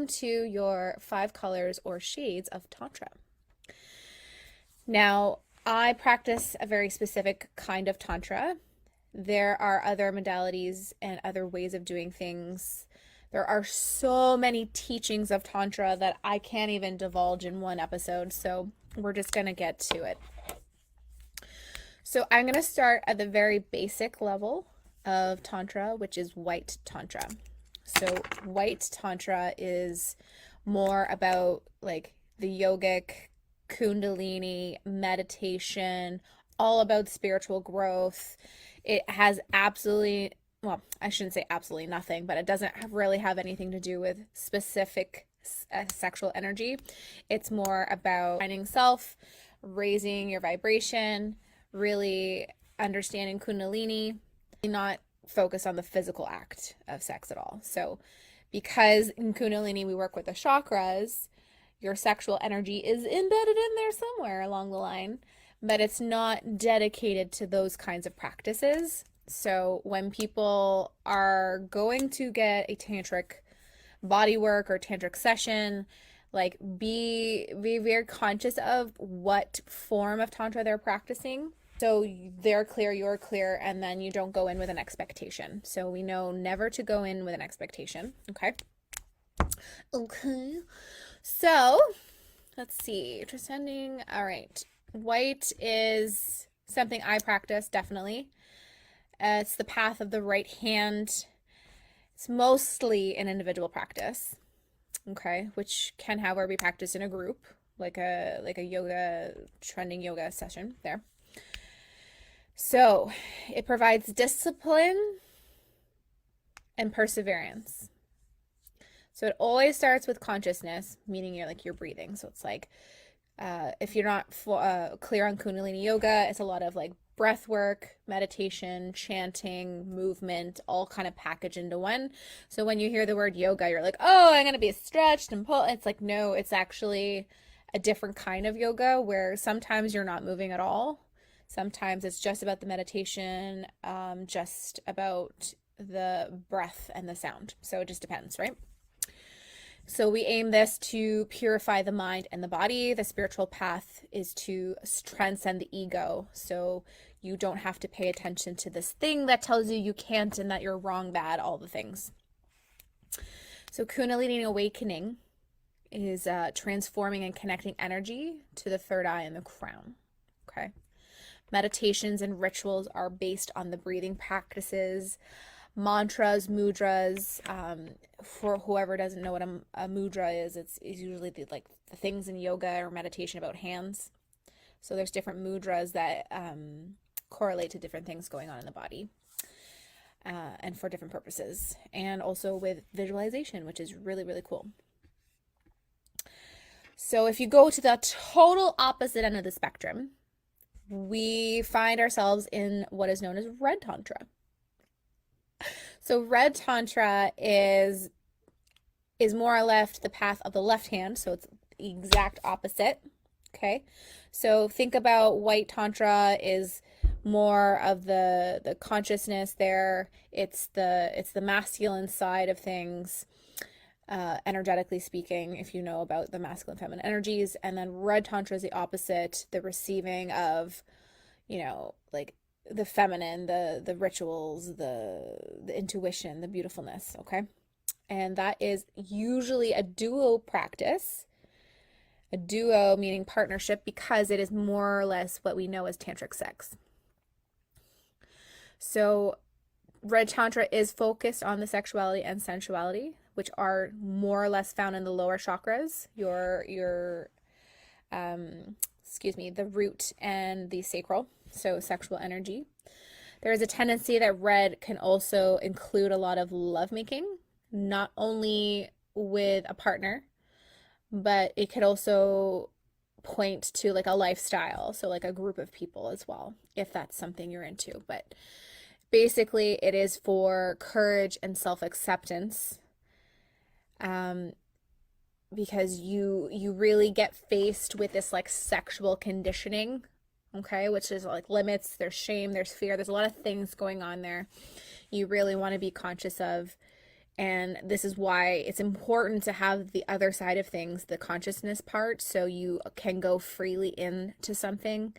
welcome to your 5 colors or shades of Tantra. Now, I practice a very specific kind of Tantra. There are other modalities and other ways of doing things. There are so many teachings of Tantra that I can't even divulge in one episode, so we're just going to get to it. So I'm going to start at the very basic level of Tantra, which is White Tantra. So White Tantra is more about like the yogic, Kundalini, meditation, all about spiritual growth. It has absolutely, well, I shouldn't say absolutely nothing, but it doesn't really have anything to do with specific sexual energy. It's more about finding self, raising your vibration, really understanding Kundalini, not focus on the physical act of sex at all. So because in Kundalini we work with the chakras, your sexual energy is embedded in there somewhere along the line, but it's not dedicated to those kinds of practices. So when people are going to get a tantric body work or tantric session, like be very conscious of what form of tantra they're practicing. So they're clear, you're clear, and then you don't go in with an expectation. So we know never to go in with an expectation. Okay. Okay. So let's see. Transcending. All right. White is something I practice, definitely. It's the path of the right hand. It's mostly an individual practice. Okay. Which can, however, be practiced in a group, like a yoga, trending yoga session there. So it provides discipline and perseverance. So it always starts with consciousness, meaning you're breathing. So it's like if you're not clear on Kundalini yoga, it's a lot of like breath work, meditation, chanting, movement, all kind of packaged into one. So when you hear the word yoga, you're like, oh, I'm going to be stretched and pull. It's like, no, it's actually a different kind of yoga where sometimes you're not moving at all. Sometimes it's just about the meditation, just about the breath and the sound. So it just depends, right? So we aim this to purify the mind and the body. The spiritual path is to transcend the ego. So you don't have to pay attention to this thing that tells you can't and that you're wrong, bad, all the things. So Kundalini awakening is transforming and connecting energy to the third eye and the crown. Okay. Meditations and rituals are based on the breathing practices, mantras, mudras. For whoever doesn't know what a mudra is, it's usually the things in yoga or meditation about hands. So there's different mudras that correlate to different things going on in the body and for different purposes. And also with visualization, which is really, really cool. So if you go to the total opposite end of the spectrum, we find ourselves in what is known as Red Tantra. So Red Tantra is more or less the path of the left hand, so it's the exact opposite. Okay, so think about White Tantra is more of the consciousness there. It's the masculine side of things, energetically speaking, if you know about the masculine feminine energies. And then Red Tantra is the opposite, the receiving of, like the feminine, the rituals, the intuition, the beautifulness. Okay, and that is usually a duo practice. A duo meaning partnership, because it is more or less what we know as tantric sex. So Red Tantra is focused on the sexuality and sensuality, which are more or less found in the lower chakras, the root and the sacral, so sexual energy. There is a tendency that red can also include a lot of lovemaking, not only with a partner, but it could also point to like a lifestyle, so like a group of people as well, if that's something you're into. But basically it is for courage and self-acceptance, because you really get faced with this like sexual conditioning, okay, which is like limits, there's shame, there's fear, there's a lot of things going on there you really want to be conscious of And this is why it's important to have the other side of things, the consciousness part, so you can go freely into something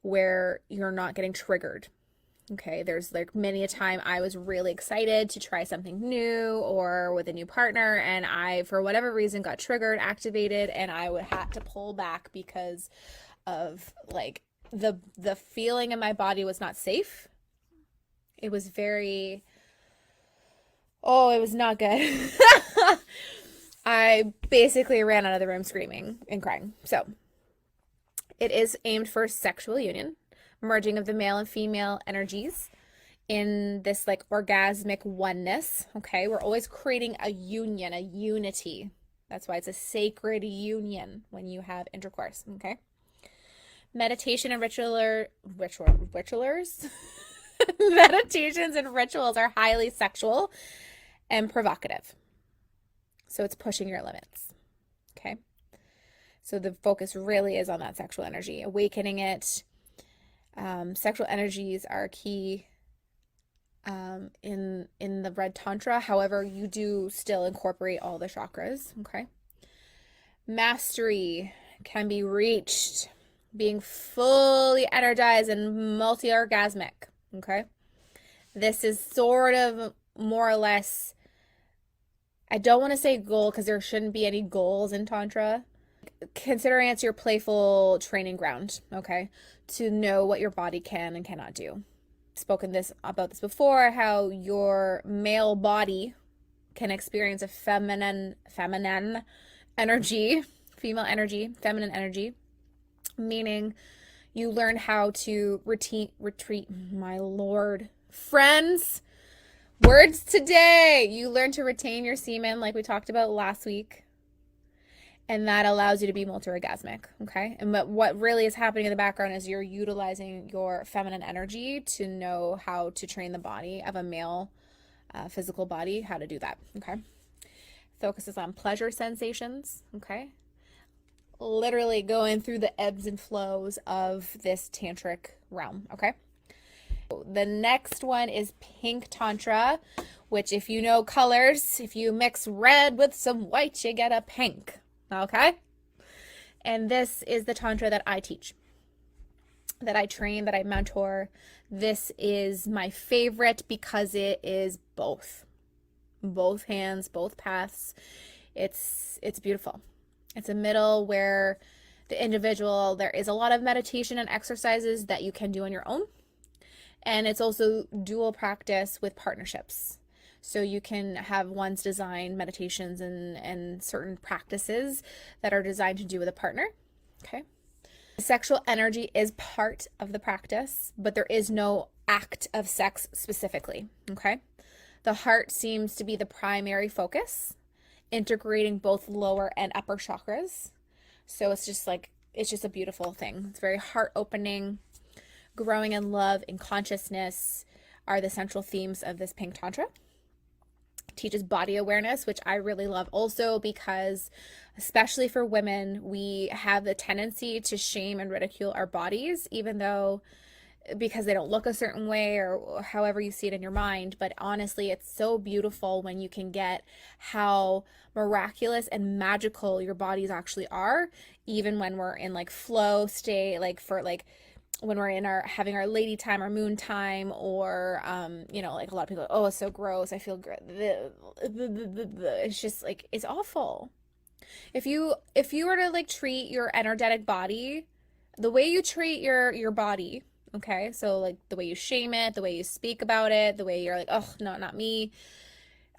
where you're not getting triggered. Okay, there's like many a time I was really excited to try something new or with a new partner, and I, for whatever reason, got triggered, activated, and I would have to pull back because of like the feeling in my body was not safe. It was very, oh, it was not good. I basically ran out of the room screaming and crying. So it is aimed for sexual union, merging of the male and female energies in this like orgasmic oneness. Okay, we're always creating a union, a unity. That's why it's a sacred union when you have intercourse. Okay, meditation and ritualers. Meditations and rituals are highly sexual and provocative. So it's pushing your limits. Okay. So the focus really is on that sexual energy, awakening it. Sexual energies are key in the Red Tantra. However, you do still incorporate all the chakras. Okay. Mastery can be reached being fully energized and multi-orgasmic. Okay. This is sort of more or less, I don't want to say goal because there shouldn't be any goals in Tantra. Considering it's your playful training ground, okay, to know what your body can and cannot do. Spoken about this before, how your male body can experience a feminine energy, female energy, feminine energy, meaning you learn how to retreat, my lord, friends, words today. You learn to retain your semen like we talked about last week. And that allows you to be multi-orgasmic, okay? And what really is happening in the background is you're utilizing your feminine energy to know how to train the body of a male physical body, how to do that, okay? Focuses on pleasure sensations, okay? Literally going through the ebbs and flows of this tantric realm, okay? The next one is Pink Tantra, which if you know colors, if you mix red with some white, you get a pink. Okay? And this is the Tantra that I teach, that I train, that I mentor. This is my favorite because it is both hands, both paths. It's beautiful. It's a middle where the individual, there is a lot of meditation and exercises that you can do on your own. And it's also dual practice with partnerships. So you can have one's designed meditations and certain practices that are designed to do with a partner. Okay. Sexual energy is part of the practice, but there is no act of sex specifically. Okay. The heart seems to be the primary focus, integrating both lower and upper chakras. So it's just a beautiful thing. It's very heart opening. Growing in love and consciousness are the central themes of this Pink Tantra. Teaches body awareness, which I really love also because, especially for women, we have the tendency to shame and ridicule our bodies, even though because they don't look a certain way or however you see it in your mind. But honestly, it's so beautiful when you can get how miraculous and magical your bodies actually are, even when we're in like flow state, like for like when we're in having our lady time, our moon time, or like a lot of people, oh, it's so gross, I feel it's just like, it's awful. If you were to like treat your energetic body the way you treat your body, okay, so like the way you shame it, the way you speak about it, the way you're like, oh no, not me,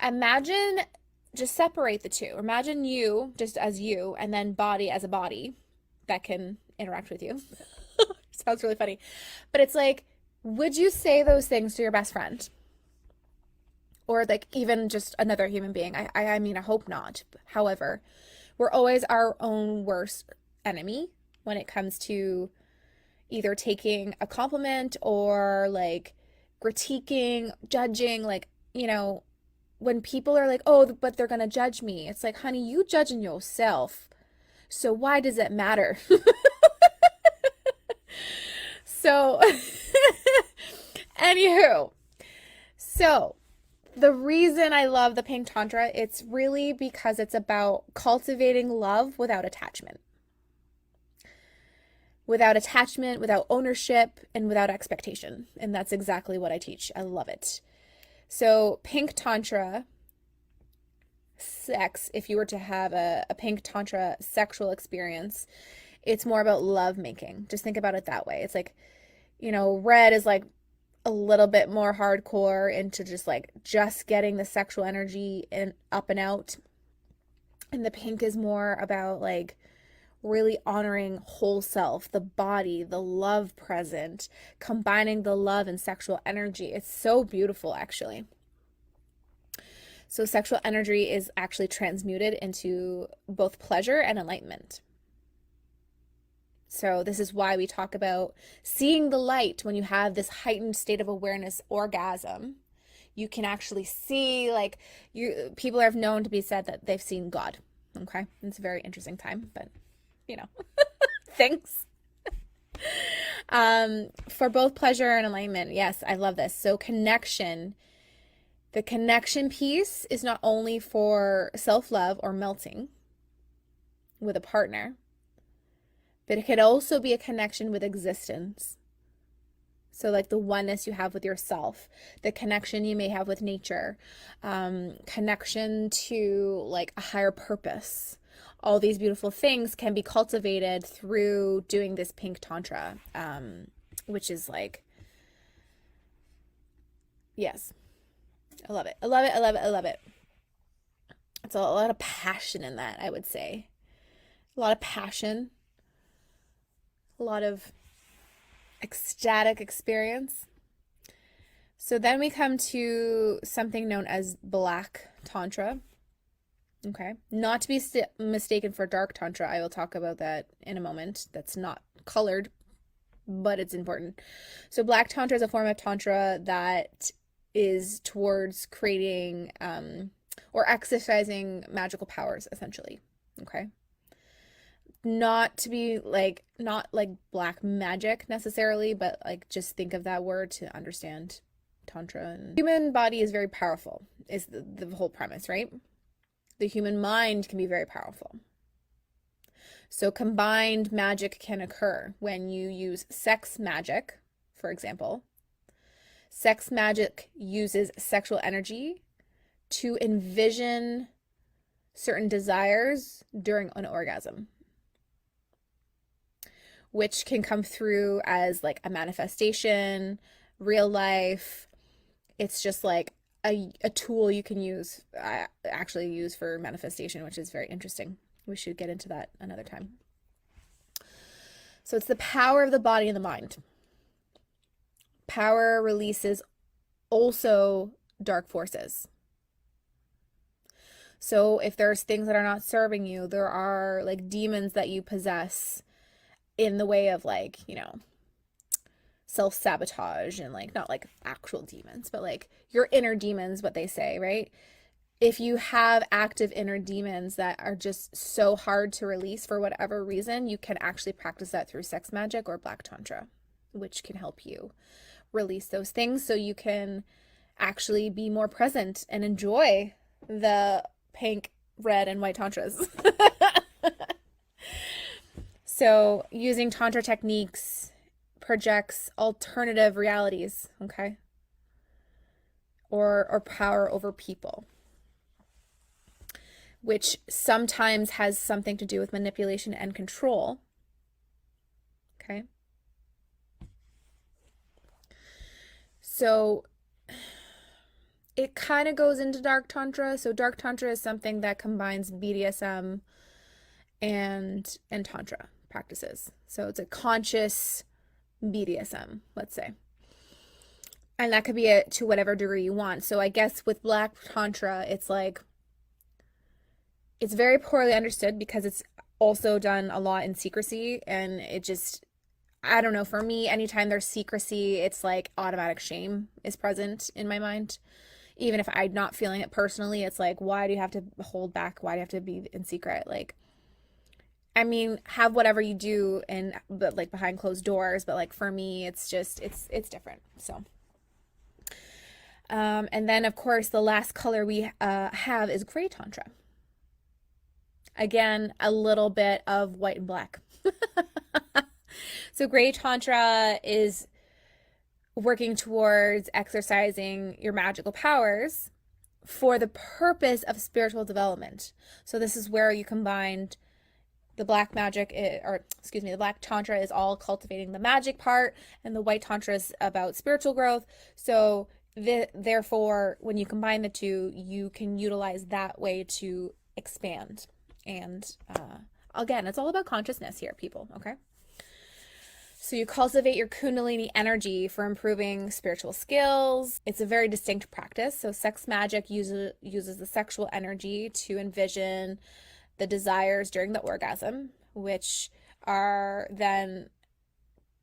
imagine, just separate the two. Imagine you just as you, and then body as a body that can interact with you. Sounds really funny. But it's like, would you say those things to your best friend? Or like even just another human being? I mean, I hope not. However, we're always our own worst enemy when it comes to either taking a compliment or like critiquing, judging, like, when people are like, oh, but they're going to judge me. It's like, honey, you judging yourself. So why does it matter? So, anywho, so The reason I love the Pink Tantra, it's really because it's about cultivating love without attachment. Without attachment, without ownership, and without expectation. And that's exactly what I teach. I love it. So, Pink Tantra sex, if you were to have a Pink Tantra sexual experience, it's more about love making. Just think about it that way. It's like, red is like a little bit more hardcore into just getting the sexual energy and up and out. And the pink is more about like really honoring whole self, the body, the love present, combining the love and sexual energy. It's so beautiful, actually. So, sexual energy is actually transmuted into both pleasure and enlightenment. So, this is why we talk about seeing the light when you have this heightened state of awareness orgasm. You can actually see, like, people have known to be said that they've seen God. Okay. It's a very interesting time, but thanks. For both pleasure and enlightenment. Yes, I love this. So, connection. The connection piece is not only for self-love or melting with a partner, but it could also be a connection with existence. So like the oneness you have with yourself, the connection you may have with nature, connection to like a higher purpose. All these beautiful things can be cultivated through doing this Pink Tantra, which is like, yes, I love it. I love it. I love it. I love it. It's a lot of passion in that, I would say. A lot of passion, a lot of ecstatic experience. So then we come to something known as Black Tantra. Okay. Not to be mistaken for Dark Tantra. I will talk about that in a moment. That's not colored, but it's important. So Black Tantra is a form of Tantra that is towards creating or exercising magical powers, essentially. Okay. Not to be like, not like black magic necessarily, but like just think of that word to understand Tantra. And human body is very powerful, is the whole premise, right? The human mind can be very powerful. So combined magic can occur when you use sex magic, for example. Sex magic uses sexual energy to envision certain desires during an orgasm, which can come through as like a manifestation, real life. It's just like a tool you can use, actually use for manifestation, which is very interesting. We should get into that another time. So it's the power of the body and the mind. Power releases also dark forces. So if there's things that are not serving you, there are like demons that you possess in the way of like, self-sabotage and like not like actual demons, but like your inner demons, what they say, right? If you have active inner demons that are just so hard to release for whatever reason, you can actually practice that through sex magic or Black Tantra, which can help you release those things so you can actually be more present and enjoy the pink, red, and white tantras. So using Tantra techniques projects alternative realities, okay? Or power over people, which sometimes has something to do with manipulation and control, okay? So it kind of goes into Dark Tantra. So Dark Tantra is something that combines BDSM and Tantra practices. So it's a conscious BDSM, let's say. And that could be to whatever degree you want. So I guess with Black Tantra, it's like, it's very poorly understood because it's also done a lot in secrecy. And it just, I don't know, for me, anytime there's secrecy, it's like automatic shame is present in my mind. Even if I'm not feeling it personally, it's like, why do you have to hold back? Why do you have to be in secret? Like, I mean, have whatever you do but like behind closed doors, but like for me, it's just, it's different. So, And then, of course, the last color we have is Gray Tantra. Again, a little bit of white and black. So Gray Tantra is working towards exercising your magical powers for the purpose of spiritual development. So this is where you combined the black magic, the black tantra is all cultivating the magic part, and the white tantra is about spiritual growth. So therefore, when you combine the two, you can utilize that way to expand. And again, it's all about consciousness here, people, okay? So you cultivate your Kundalini energy for improving spiritual skills. It's a very distinct practice. So sex magic uses the sexual energy to envision the desires during the orgasm, which are then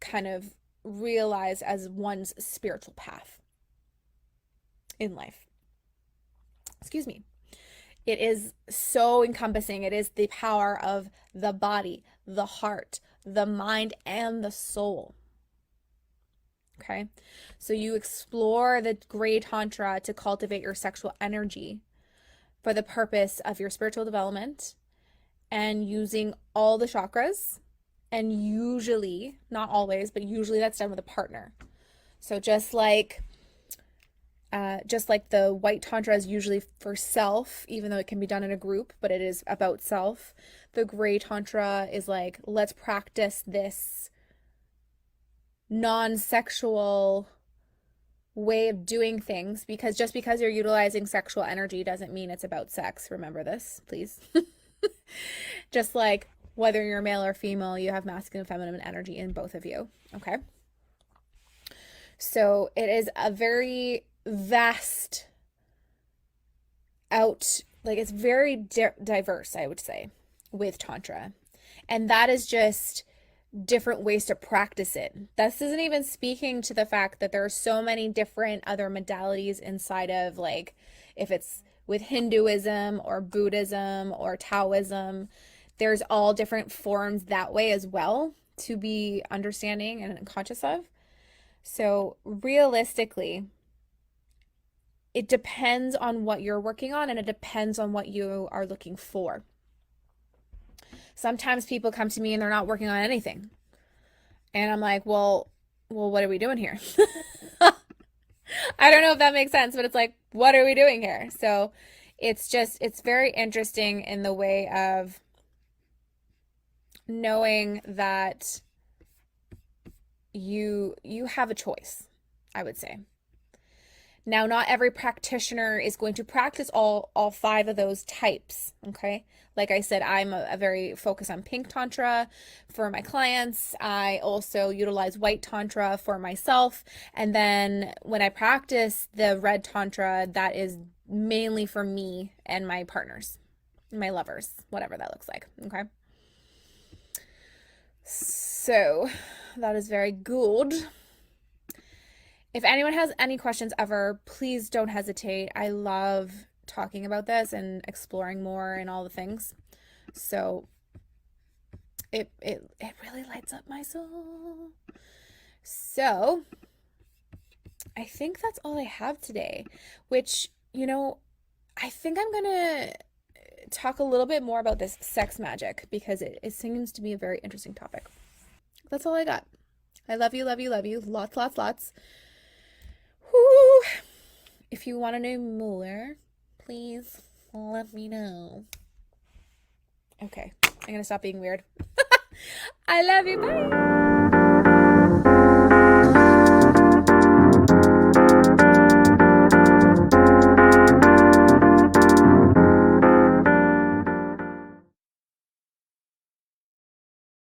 kind of realized as one's spiritual path in life. Excuse me. It is so encompassing. It is the power of the body, the heart, the mind, and the soul. Okay? So you explore the Gray Tantra to cultivate your sexual energy for the purpose of your spiritual development and using all the chakras. And usually, not always, but usually that's done with a partner. So just like the White Tantra is usually for self, even though it can be done in a group, but it is about self. The Gray Tantra is like, let's practice this non-sexual way of doing things, because just because you're utilizing sexual energy doesn't mean it's about sex. Remember this, please. Just like whether you're male or female, you have masculine and feminine energy in both of you, okay? So it is a very vast it's very diverse, I would say, with Tantra. And that is just different ways to practice it. This isn't even speaking to the fact that there are so many different other modalities inside of, like, if it's with Hinduism or Buddhism or Taoism, there's all different forms that way as well to be understanding and conscious of. So realistically, it depends on what you're working on, and it depends on what you are looking for. Sometimes people come to me and they're not working on anything. And I'm like, well, what are we doing here? I don't know if that makes sense, but it's like, what are we doing here? So it's very interesting in the way of knowing that you have a choice, I would say. Now, not every practitioner is going to practice all 5 of those types, okay? Like I said, I'm a very focused on Pink Tantra for my clients. I also utilize White Tantra for myself. And then when I practice the Red Tantra, that is mainly for me and my partners, my lovers, whatever that looks like, okay? So that is very good. If anyone has any questions ever, please don't hesitate. I love talking about this and exploring more and all the things. So it really lights up my soul. So I think that's all I have today, which, I think I'm going to talk a little bit more about this sex magic because it seems to be a very interesting topic. That's all I got. I love you, love you, love you. Lots, lots, lots. Whew. If you want to know more, please let me know. Okay, I'm going to stop being weird. I love you. Bye.